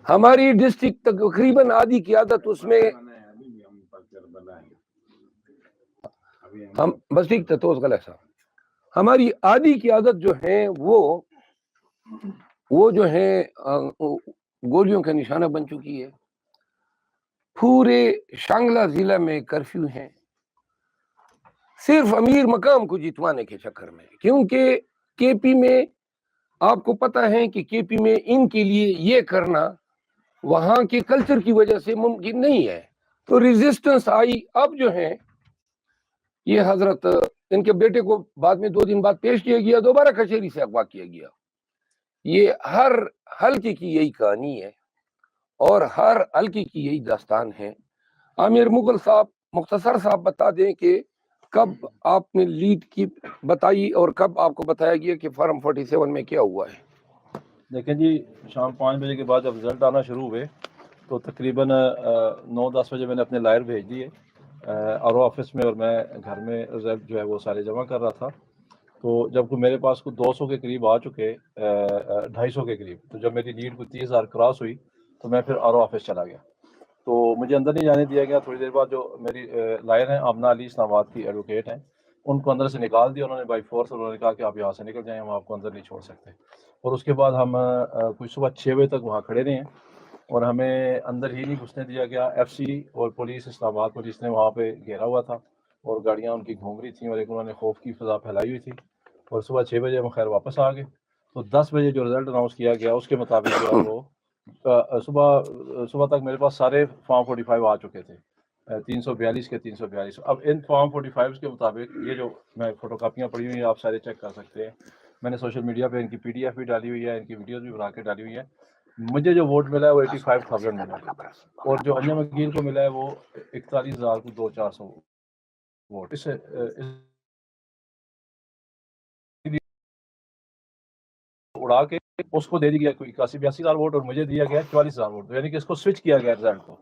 ہماری ڈسٹرکٹ تقریباً آدھی قیادت اس میں ہم بس ٹھیک تھا تو غلط صاحب ہماری آدھی قیادت جو ہے وہ جو ہے گولیوں کا نشانہ بن چکی ہے. پورے شانگلہ ضلع میں کرفیو ہیں صرف امیر مقام کو جتوانے کے چکر میں, کیونکہ کے پی میں آپ کو پتہ ہے کہ کے پی میں ان کے لیے یہ کرنا وہاں کے کلچر کی وجہ سے ممکن نہیں ہے, تو ریزسٹنس آئی. اب جو ہے یہ حضرت ان کے بیٹے کو بعد میں 2 دن بعد پیش کیا گیا, دوبارہ کچہری سے اغوا کیا گیا. یہ ہر حلقے کی یہی کہانی ہے اور ہر حلقے کی یہی داستان ہے. عامر مغل صاحب مختصر صاحب بتا دیں کہ کب آپ نے لیڈ کی بتائی اور کب آپ کو بتایا گیا کہ فارم 47 میں کیا ہوا ہے؟ دیکھیں جی, شام 5 بجے کے بعد جب رزلٹ آنا شروع ہوئے تو تقریباً 9-10 بجے میں نے اپنے لائر بھیج دیے آر او آفس میں, اور میں گھر میں رزلٹ جو ہے وہ سارے جمع کر رہا تھا. تو جب کو میرے پاس کو 200 کے قریب آ چکے, 250 کے قریب, تو جب میری لیڈ کو 30,000 کراس ہوئی تو میں پھر آر او آفس چلا گیا. تو مجھے اندر نہیں جانے دیا گیا. تھوڑی دیر بعد جو میری لائر ہیں آمنہ علی اسلام آباد کی ایڈوکیٹ ہیں, ان کو اندر سے نکال دیا انہوں نے بائی فورس. انہوں نے کہا کہ آپ یہاں سے نکل جائیں, ہم آپ کو اندر نہیں چھوڑ سکتے. اور اس کے بعد ہم کچھ صبح 6 بجے تک وہاں کھڑے رہے ہیں اور ہمیں اندر ہی نہیں گھسنے دیا گیا. ایف سی اور پولیس, اسلام آباد پولیس نے وہاں پہ گھیرا ہوا تھا اور گاڑیاں ان کی گھوم رہی تھیں اور ایک انہوں نے خوف کی فضا پھیلائی ہوئی تھی. اور صبح 6 بجے ہم خیر واپس آ گئے. تو 10 بجے جو رزلٹ اناؤنس کیا گیا اس کے مطابق جو ہے وہ صبح تک میرے پاس سارے فارم 45 آ چکے تھے, 342 کے 342. اب ان فارم 45 کے مطابق یہ جو میں فوٹو کاپیاں پڑی ہوئی ہیں آپ سارے چیک کر سکتے ہیں. میں نے سوشل میڈیا پہ ان کی PDF بھی ڈالی ہوئی ہے, ان کی ویڈیوز بھی بنا کے ڈالی ہوئی ہے. مجھے جو ووٹ ملا ہے وہ 85,000 ملا ہے, اور جو انجم وکیل کو ملا ہے وہ 41,400 ووٹ. اس اڑا کے اس کو دے دی گیا کوئی 81,82,000 ووٹ, اور مجھے دیا گیا 44,000 ووٹ. یعنی کہ اس کو سوئچ کیا گیا رزلٹ کو.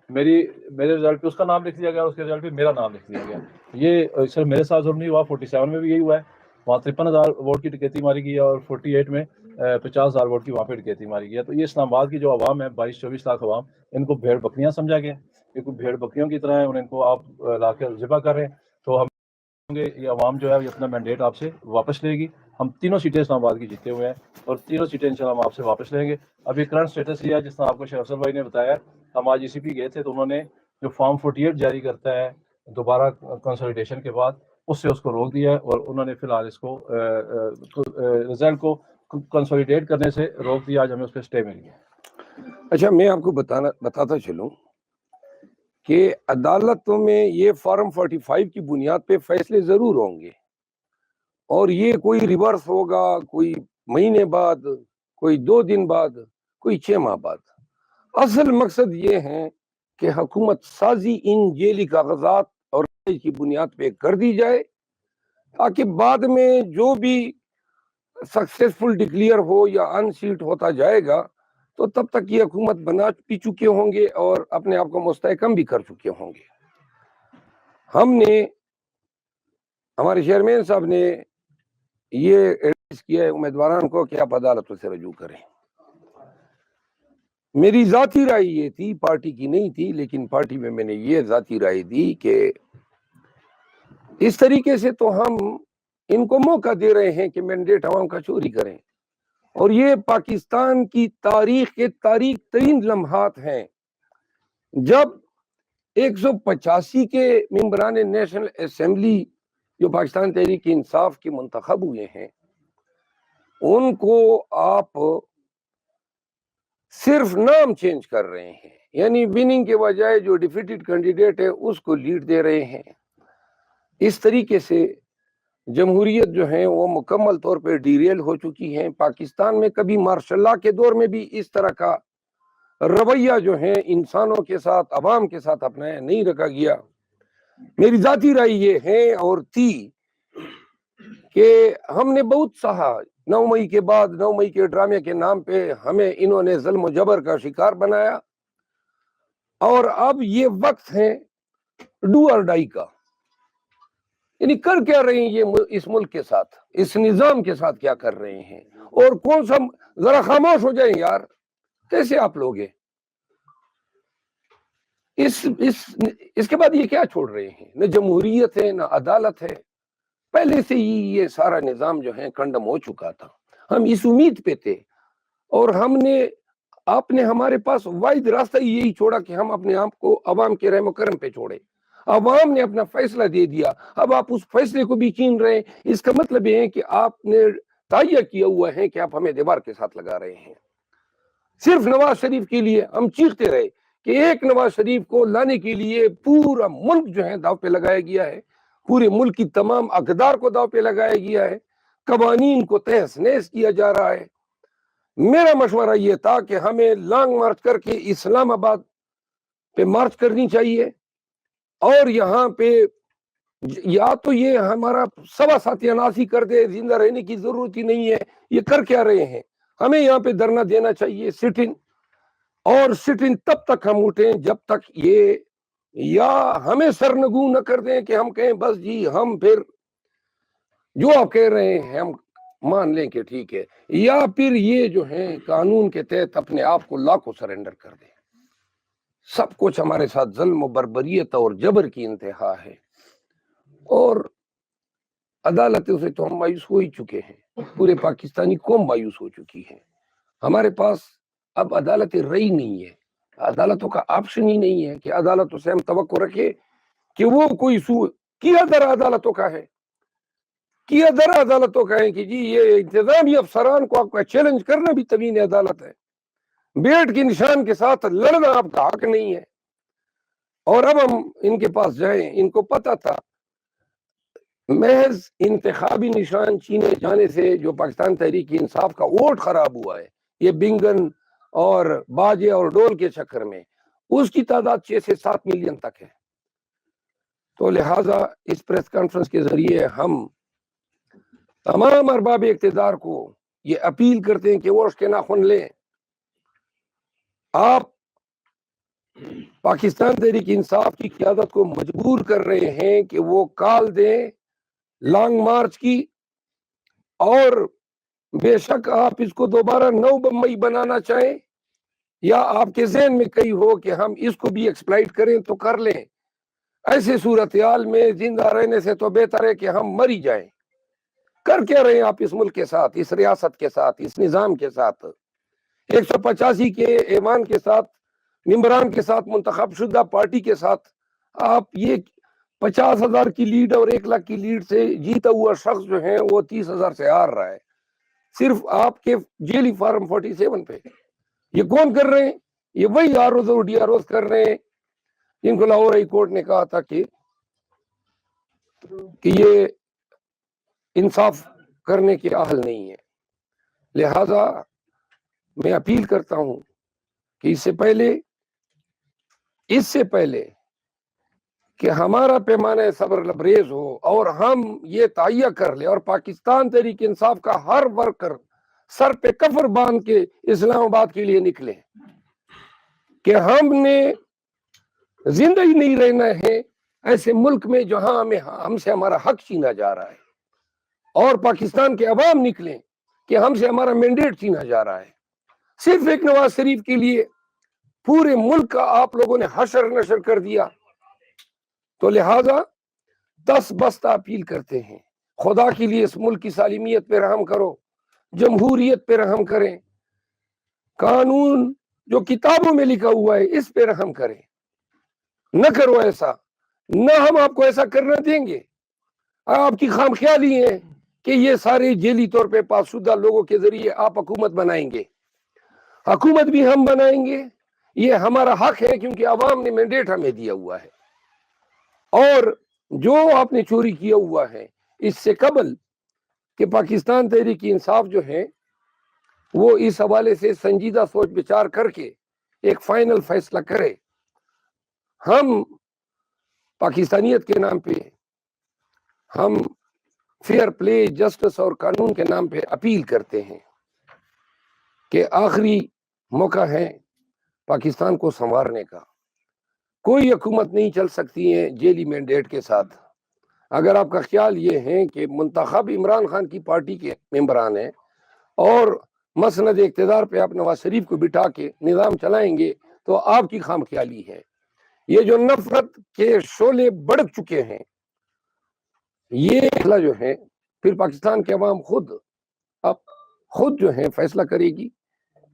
میرے رزلٹ پہ اس کا نام لکھ دیا گیا, اس کے رزلٹ پہ میرا نام لکھ دیا گیا. یہ صرف میرے ساتھ ضرور نہیں ہوا, 47 میں بھی یہی ہوا ہے. وہاں 53,000 ووٹ کی ڈکیتی ماری گئی ہے اور 48 میں 50,000 ووٹ کی وہاں پہ ڈکیتی ماری گئی ہے. تو یہ اسلام آباد کی جو عوام ہے, 22-24 لاکھ عوام, ان کو بھیڑ بکریاں سمجھا گیا. یہ کوئی بھیڑ بکریوں کی طرح ہے, ان کو آپ لا کے ذبح کر رہے ہیں. تو ہم یہ عوام جو ہے یہ اپنا مینڈیٹ آپ سے واپس لے گی. ہم تینوں سیٹیں اسلام آباد کی جیتے ہوئے ہیں اور تینوں سیٹیں انشاءاللہ ہم آپ سے واپس لیں گے. ابھی کرنٹ سٹیٹس یہ ہے جس طرح آپ کو شیخ افضل بھائی نے بتایا. ہم آج ECP گئے تھے تو انہوں نے جو فارم 48 جاری کرتا ہے دوبارہ کنسولیڈیشن کے بعد, اس کو روک دیا ہے, اور انہوں نے فی الحال اس کو رزلٹ کو کنسولیڈیٹ کرنے سے روک دیا. آج ہمیں اس پہ اسٹے مل گیا. اچھا, میں آپ کو بتاتا چلوں کہ عدالتوں میں یہ فارم 45 کی بنیاد پہ فیصلے ضرور ہوں گے, اور یہ کوئی ریورس ہوگا, کوئی مہینے بعد, کوئی 2 دن بعد, کوئی 6 ماہ بعد. اصل مقصد یہ ہے کہ حکومت سازی ان جیلی کاغذات اور کی بنیاد پہ کر دی جائے, تاکہ بعد میں جو بھی سکسیسفل ڈکلیئر ہو یا ان سیٹ ہوتا جائے گا تو تب تک یہ حکومت بنا بھی چکے ہوں گے اور اپنے آپ کو مستحکم بھی کر چکے ہوں گے. ہم نے, ہمارے چیئرمین صاحب نے یہ ایڈوائز کیا ہے امیدواران کو کہ آپ عدالتوں سے رجوع کریں. میری ذاتی رائے یہ تھی, پارٹی کی نہیں تھی, لیکن پارٹی میں نے یہ ذاتی رائے دی کہ اس طریقے سے تو ہم ان کو موقع دے رہے ہیں کہ مینڈیٹ عوام کا چوری کریں, اور یہ پاکستان کی تاریخ کے تاریخ ترین لمحات ہیں جب 185 کے ممبران نیشنل اسمبلی جو پاکستان تحریک انصاف کے منتخب ہوئے ہیں, ان کو آپ صرف نام چینج کر رہے ہیں. یعنی وننگ کے بجائے جو ڈیفیٹڈ کینڈیڈیٹ ہے اس کو لیڈ دے رہے ہیں. اس طریقے سے جمہوریت جو ہے وہ مکمل طور پہ ڈیریل ہو چکی ہے. پاکستان میں کبھی مارشل لاء کے دور میں بھی اس طرح کا رویہ جو ہے انسانوں کے ساتھ, عوام کے ساتھ اپنایا نہیں رکھا گیا. میری ذاتی رائے یہ ہے اور تھی کہ ہم نے بہت سہا. 9 مئی کے بعد, 9 مئی کے ڈرامے کے نام پہ ہمیں انہوں نے ظلم و جبر کا شکار بنایا, اور اب یہ وقت ہے ڈو اور ڈائی کا. یعنی کر کیا رہے ہیں یہ اس ملک کے ساتھ، اس نظام کے ساتھ کیا کر رہے ہیں؟ اور کون سا، ذرا خاموش ہو جائیں یار، کیسے آپ لوگ ہیں؟ اس کے بعد یہ کیا چھوڑ رہے ہیں؟ نہ جمہوریت ہے، نہ عدالت ہے. پہلے سے ہی یہ سارا نظام جو ہے کنڈم ہو چکا تھا. ہم اس امید پہ تھے، اور آپ نے ہمارے پاس واحد راستہ یہی چھوڑا کہ ہم اپنے آپ کو عوام کے رحم و کرم پہ چھوڑے. عوام نے اپنا فیصلہ دے دیا، اب آپ اس فیصلے کو بھی چھین رہے ہیں. اس کا مطلب یہ ہے کہ آپ نے تہیہ کیا ہوا ہے کہ آپ ہمیں دیوار کے ساتھ لگا رہے ہیں. صرف نواز شریف کے لیے ہم چیختے رہے کہ ایک نواز شریف کو لانے کے لیے پورا ملک جو ہے داؤ پہ لگایا گیا ہے، پورے ملک کی تمام اقدار کو داؤ پہ لگایا گیا ہے، قوانین کو تہس نہس کیا جا رہا ہے. میرا مشورہ یہ تھا کہ ہمیں لانگ مارچ کر کے اسلام آباد پہ مارچ کرنی چاہیے، اور یہاں پہ یا تو یہ ہمارا سوا ساتیاناسی کر دے، زندہ رہنے کی ضرورت ہی نہیں ہے. یہ کر کیا رہے ہیں؟ ہمیں یہاں پہ دھرنا دینا چاہیے، سٹ ان. اور سٹ ان تب تک ہم اٹھیں جب تک یہ یا ہمیں سرنگوں نہ کر دیں کہ ہم کہیں بس جی ہم پھر جو آپ کہہ رہے ہیں ہم مان لیں کہ ٹھیک ہے، یا پھر یہ جو ہے قانون کے تحت اپنے آپ کو لا کو سرنڈر کر دیں. سب کچھ ہمارے ساتھ ظلم و بربریت اور جبر کی انتہا ہے، اور عدالتوں سے تو ہم مایوس ہو ہی چکے ہیں. پورے پاکستانی قوم مایوس ہو چکی ہے. ہمارے پاس اب عدالتیں رہی نہیں ہے، عدالتوں کا آپشن ہی نہیں ہے کہ عدالتوں سے ہم توقع رکھے کہ وہ کوئی کیا در عدالتوں کا ہے، کیا در عدالتوں کا ہے کہ جی یہ انتظامی افسران کو آپ کا چیلنج کرنا بھی توہین عدالت ہے. بیٹ کے نشان کے ساتھ لڑنا آپ کا حق نہیں ہے. اور اب ہم ان کے پاس جائیں، ان کو پتا تھا محض انتخابی نشان چینے جانے سے جو پاکستان تحریک انصاف کا ووٹ خراب ہوا ہے، یہ بنگن اور باجے اور ڈول کے چکر میں، اس کی تعداد 6 سے 7 ملین تک ہے. تو لہٰذا اس پریس کانفرنس کے ذریعے ہم تمام ارباب اقتدار کو یہ اپیل کرتے ہیں کہ وہ اس کے ناخن لیں. آپ پاکستان تحریک انصاف کی قیادت کو مجبور کر رہے ہیں کہ وہ کال دیں لانگ مارچ کی، اور بے شک آپ اس کو دوبارہ 9 مئی بنانا چاہیں، یا آپ کے ذہن میں کئی ہو کہ ہم اس کو بھی ایکسپلائٹ کریں تو کر لیں. ایسے صورتحال میں زندہ رہنے سے تو بہتر ہے کہ ہم مر ہی جائیں. کر کیا رہے ہیں آپ اس ملک کے ساتھ، اس ریاست کے ساتھ، اس نظام کے ساتھ، 185 کے ایوان کے ساتھ، ممبران کے ساتھ، منتخب شدہ پارٹی کے ساتھ؟ آپ یہ 50,000 کی لیڈ اور 1 لاکھ کی لیڈ سے جیتا ہوا شخص جو ہے وہ 30,000 سے ہار رہا ہے، صرف آپ کے جیلی فارم 47 پہ. یہ کون کر رہے ہیں؟ یہ وہی آر اوز اور ڈی آر اوز کر رہے ہیں جن کو لاہور ہائی کورٹ نے کہا تھا کہ یہ انصاف کرنے کے اہل نہیں ہے. لہذا میں اپیل کرتا ہوں کہ اس سے پہلے کہ ہمارا پیمانہ صبر لبریز ہو اور ہم یہ تہیہ کر لیں، اور پاکستان تحریک انصاف کا ہر ورکر سر پہ کفر باندھ کے اسلام آباد کے لیے نکلے کہ ہم نے زندہ ہی نہیں رہنا ہے ایسے ملک میں جہاں ہم سے ہمارا حق چھینا جا رہا ہے، اور پاکستان کے عوام نکلیں کہ ہم سے ہمارا مینڈیٹ چھینا جا رہا ہے. صرف ایک نواز شریف کے لیے پورے ملک کا آپ لوگوں نے حشر نشر کر دیا. تو لہذا دس بستہ اپیل کرتے ہیں، خدا کے لیے اس ملک کی سالمیت پہ رحم کرو، جمہوریت پہ رحم کریں، قانون جو کتابوں میں لکھا ہوا ہے اس پہ رحم کریں. نہ کرو ایسا، نہ ہم آپ کو ایسا کرنا دیں گے. آپ کی خام خیالی ہے کہ یہ سارے جیلی طور پہ پاس شدہ لوگوں کے ذریعے آپ حکومت بنائیں گے. حکومت بھی ہم بنائیں گے، یہ ہمارا حق ہے کیونکہ عوام نے مینڈیٹ ہمیں دیا ہوا ہے. اور جو آپ نے چوری کیا ہوا ہے اس سے قبل کہ پاکستان تحریک انصاف جو ہے وہ اس حوالے سے سنجیدہ سوچ بچار کر کے ایک فائنل فیصلہ کرے، ہم پاکستانیت کے نام پہ، ہم فیئر پلے، جسٹس اور قانون کے نام پہ اپیل کرتے ہیں کہ آخری موقع ہے پاکستان کو سنوارنے کا. کوئی حکومت نہیں چل سکتی ہے جیلی مینڈیٹ کے ساتھ. اگر آپ کا خیال یہ ہے کہ منتخب عمران خان کی پارٹی کے ممبران ہیں اور مسند اقتدار پہ آپ نواز شریف کو بٹھا کے نظام چلائیں گے تو آپ کی خام خیالی ہے. یہ جو نفرت کے شعلے بڑک چکے ہیں یہ مسئلہ جو ہے پھر پاکستان کے عوام خود جو ہے فیصلہ کرے گی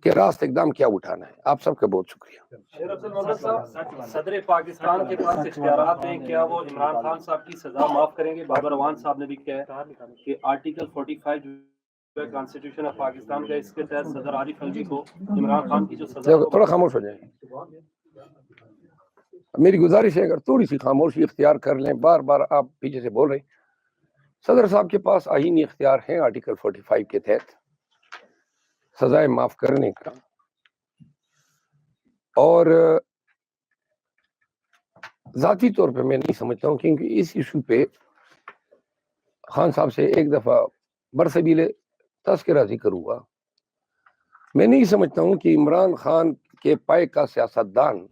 کہ راست اقدام کیا اٹھانا ہے. آپ سب کا بہت شکریہ. شیر افضل محمد صاحب، صدر پاکستان کے پاس اختیارات ہیں، کیا وہ عمران خان صاحب کی سزا معاف کریں گے؟ بابر اعوان صاحب نے بھی کہا ہے کہ آرٹیکل 45 جو ہے کانسٹیٹیوشن آف پاکستان کا، اس کے تحت صدر عارف الوی کو عمران خان کی جو سزا ہے تھوڑا خاموش ہو جائیں. میری گزارش ہے اگر تھوڑی سی خاموشی اختیار کر لیں. بار بار آپ پیچھے سے بول رہے ہیں. صدر صاحب کے پاس آئینی اختیار ہے آرٹیکل 45 کے تحت سزائے معاف کرنے کا، اور ذاتی طور پہ میں نہیں سمجھتا ہوں کیونکہ اس ایشو پہ خان صاحب سے ایک دفعہ برسبیل تذکرہ ذکر ہوا. میں نہیں سمجھتا ہوں کہ عمران خان کے پائے کا سیاستدان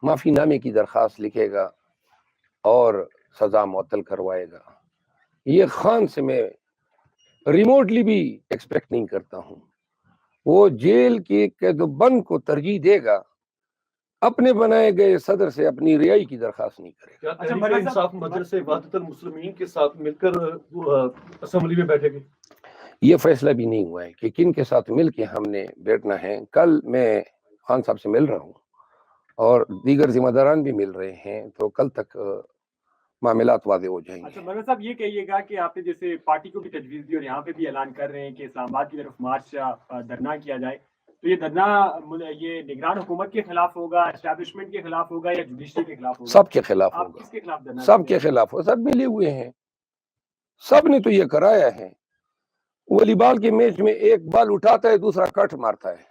معافی نامے کی درخواست لکھے گا اور سزا معطل کروائے گا. یہ خان سے میں ریموٹلی بھی ایکسپیکٹ نہیں کرتا ہوں. وہ جیل کے قید و بند کو ترجیح دے گا، اپنے بنائے گئے صدر سے اپنی رہائی کی درخواست نہیں کرے گا. کیا تحریک انصاف مجلس وحدت المسلمین کے ساتھ مل کر اسمبلی میں بیٹھے گی؟ یہ فیصلہ بھی نہیں ہوا ہے کہ کن کے ساتھ مل کے ہم نے بیٹھنا ہے. کل میں خان صاحب سے مل رہا ہوں اور دیگر ذمہ داران بھی مل رہے ہیں، تو کل تک معاملات واضح ہو جائیں گے. اچھا مولانا صاحب، یہ کہیے گا کہ آپ نے جیسے پارٹی کو بھی تجویز دی اور یہاں پہ بھی اعلان کر رہے ہیں کہ اسلام آباد کی طرف مارچ دھرنا کیا جائے، تو یہ دھرنا یہ نگران حکومت کے خلاف ہوگا، اسٹیبلشمنٹ کے خلاف ہوگا یا جوڈیشری کے خلاف ہوگا؟ سب کے خلاف آپ ہوگا. کس کے خلاف دھرنا؟ سب کے خلاف ہو. سب ملے ہوئے ہیں، سب نے تو یہ کرایا ہے. والی بال کے میچ میں ایک بال اٹھاتا ہے دوسرا کٹ مارتا ہے،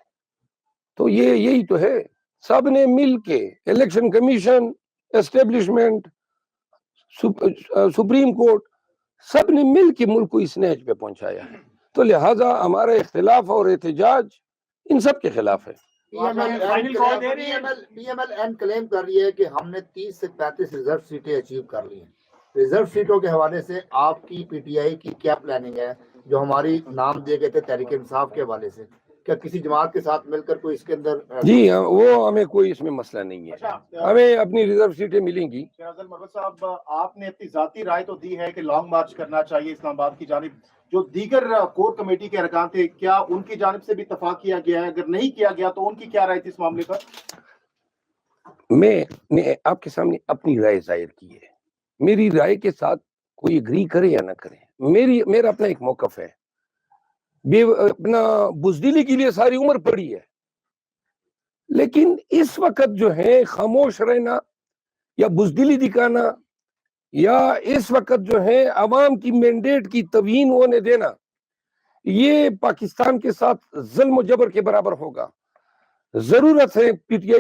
تو یہی تو ہے. سب نے مل کے، election commission, establishment, supreme court, سب نے مل کے ملک کو اس نہج پہ پہنچایا ہے. تو لہٰذا ہمارا اختلاف اور احتجاج ان سب کے خلاف ہے. پی ایم ایل این کلیم کر رہی ہے کہ ہم نے 30 سے 35 ریزرو سیٹیں اچیو کر لی ہیں. ریزرو سیٹوں کے حوالے سے آپ کی پی ٹی آئی کی کیا پلاننگ ہے؟ جو ہماری نام دیے گئے تھے تحریک انصاف کے حوالے سے، کیا کسی جماعت کے ساتھ مل کر کوئی اس کے اندر؟ جی ہاں، وہ ہمیں کوئی اس میں مسئلہ نہیں ہے. ہمیں اپنی ریزرو سیٹیں ملیں گی. شیر افضل محمد صاحب، آپ نے اپنی ذاتی رائے تو دی ہے کہ لانگ مارچ کرنا چاہیے اسلام آباد کی جانب. جو دیگر کور کمیٹی کے ارکان تھے، کیا ان کی جانب سے بھی اتفاق کیا گیا ہے؟ اگر نہیں کیا گیا تو ان کی کیا رائے تھی اس معاملے پر؟ میں نے آپ کے سامنے اپنی رائے ظاہر کی ہے. میری رائے کے ساتھ کوئی اگری کرے یا نہ کرے، میرا اپنا ایک موقف ہے. اپنا بزدلی کے لیے ساری عمر پڑی ہے، لیکن اس وقت جو ہے خاموش رہنا یا بزدلی دکھانا یا اس وقت جو ہے عوام کی مینڈیٹ کی توہین ہونے دینا، یہ پاکستان کے ساتھ ظلم و جبر کے برابر ہوگا. ضرورت ہے پی ٹی آئی